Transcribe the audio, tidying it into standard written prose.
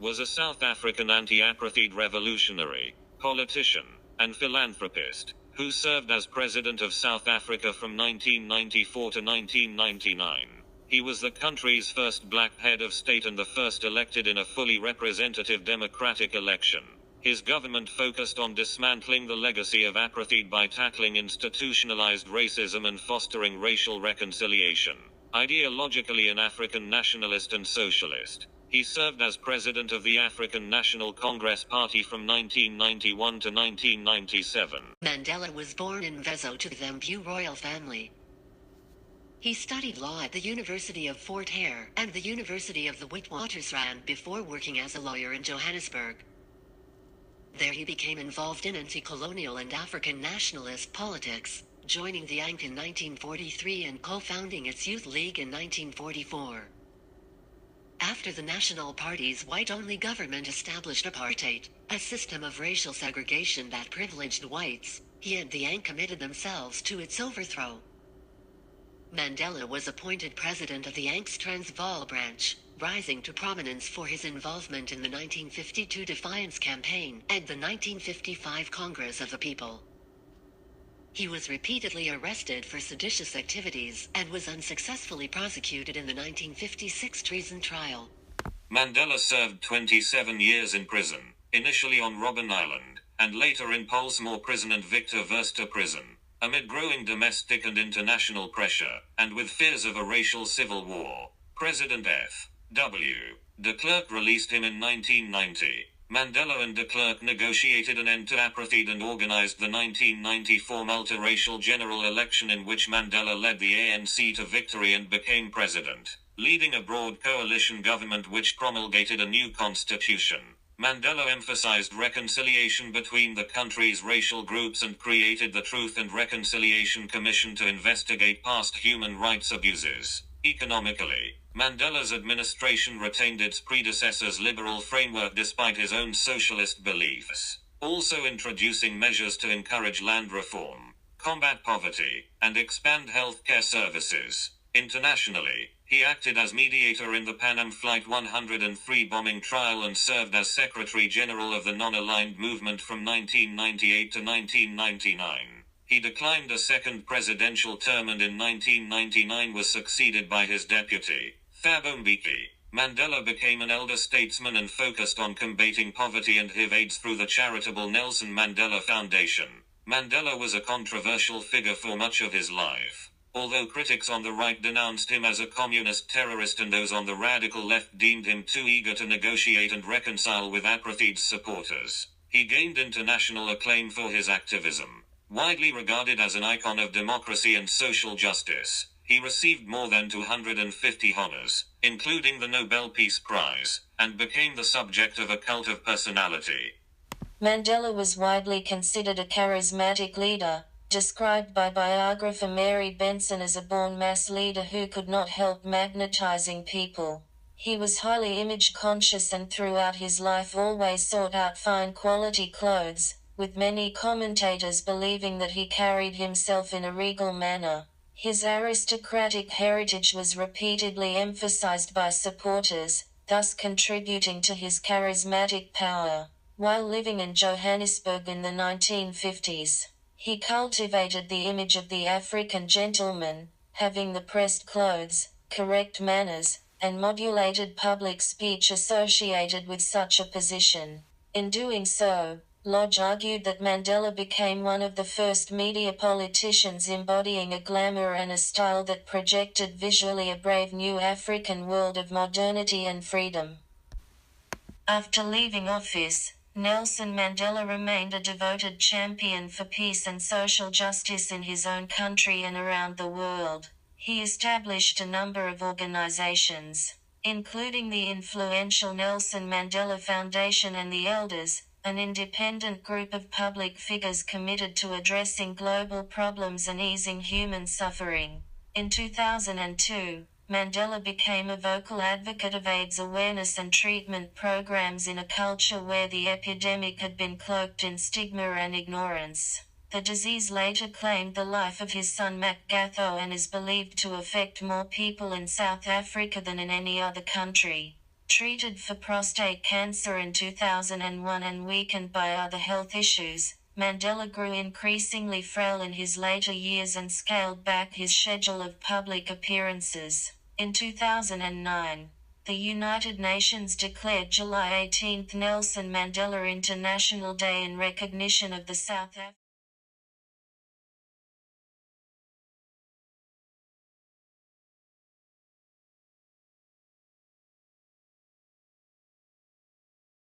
was a South African anti-apartheid revolutionary, politician, and philanthropist, who served as President of South Africa from 1994 to 1999. He was the country's first black head of state and the first elected in a fully representative democratic election. His government focused on dismantling the legacy of apartheid by tackling institutionalized racism and fostering racial reconciliation. Ideologically an African nationalist and socialist, he served as president of the African National Congress Party from 1991 to 1997. Mandela was born in Vezo to the Zambu royal family. He studied law at the University of Fort Hare and the University of the Witwatersrand before working as a lawyer in Johannesburg. There he became involved in anti-colonial and African nationalist politics, joining the ANC in 1943 and co-founding its Youth League in 1944. After the National Party's white-only government established apartheid, a system of racial segregation that privileged whites, he and the ANC committed themselves to its overthrow. Mandela was appointed president of the ANC's Transvaal branch, rising to prominence for his involvement in the 1952 Defiance Campaign and the 1955 Congress of the People. He was repeatedly arrested for seditious activities and was unsuccessfully prosecuted in the 1956 treason trial. Mandela served 27 years in prison, initially on Robben Island, and later in Pollsmoor Prison and Victor Verster Prison, amid growing domestic and international pressure, and with fears of a racial civil war. President F.W. de Klerk released him in 1990. Mandela and de Klerk negotiated an end to apartheid and organized the 1994 multiracial general election in which Mandela led the ANC to victory and became president, leading a broad coalition government which promulgated a new constitution. Mandela emphasized reconciliation between the country's racial groups and created the Truth and Reconciliation Commission to investigate past human rights abuses. Economically, Mandela's administration retained its predecessor's liberal framework despite his own socialist beliefs, also introducing measures to encourage land reform, combat poverty, and expand healthcare services. Internationally, he acted as mediator in the Pan Am Flight 103 bombing trial and served as Secretary General of the Non-Aligned Movement from 1998 to 1999. He declined a second presidential term and in 1999 was succeeded by his deputy, Thabo Mbeki. Mandela became an elder statesman and focused on combating poverty and HIV/AIDS through the charitable Nelson Mandela Foundation. Mandela was a controversial figure for much of his life. Although critics on the right denounced him as a communist terrorist and those on the radical left deemed him too eager to negotiate and reconcile with apartheid's supporters, he gained international acclaim for his activism. Widely regarded as an icon of democracy and social justice, he received more than 250 honors, including the Nobel Peace Prize, and became the subject of a cult of personality. Mandela was widely considered a charismatic leader, described by biographer Mary Benson as a born mass leader who could not help magnetizing people. He was highly image conscious and throughout his life always sought out fine quality clothes, with many commentators believing that he carried himself in a regal manner. His aristocratic heritage was repeatedly emphasized by supporters, thus contributing to his charismatic power. While living in Johannesburg in the 1950s, he cultivated the image of the African gentleman, having the pressed clothes, correct manners, and modulated public speech associated with such a position. In doing so, Lodge argued that Mandela became one of the first media politicians embodying a glamour and a style that projected visually a brave new African world of modernity and freedom. After leaving office, Nelson Mandela remained a devoted champion for peace and social justice in his own country and around the world. He established a number of organizations, including the influential Nelson Mandela Foundation and the Elders, an independent group of public figures committed to addressing global problems and easing human suffering. In 2002, Mandela became a vocal advocate of AIDS awareness and treatment programs in a culture where the epidemic had been cloaked in stigma and ignorance. The disease later claimed the life of his son Makgatho and is believed to affect more people in South Africa than in any other country. Treated for prostate cancer in 2001 and weakened by other health issues, Mandella grew increasingly frail in his later years and scaled back his schedule of public appearances. In 2009, the United Nations declared July 18 Nelson Mandela International Day in recognition of the South African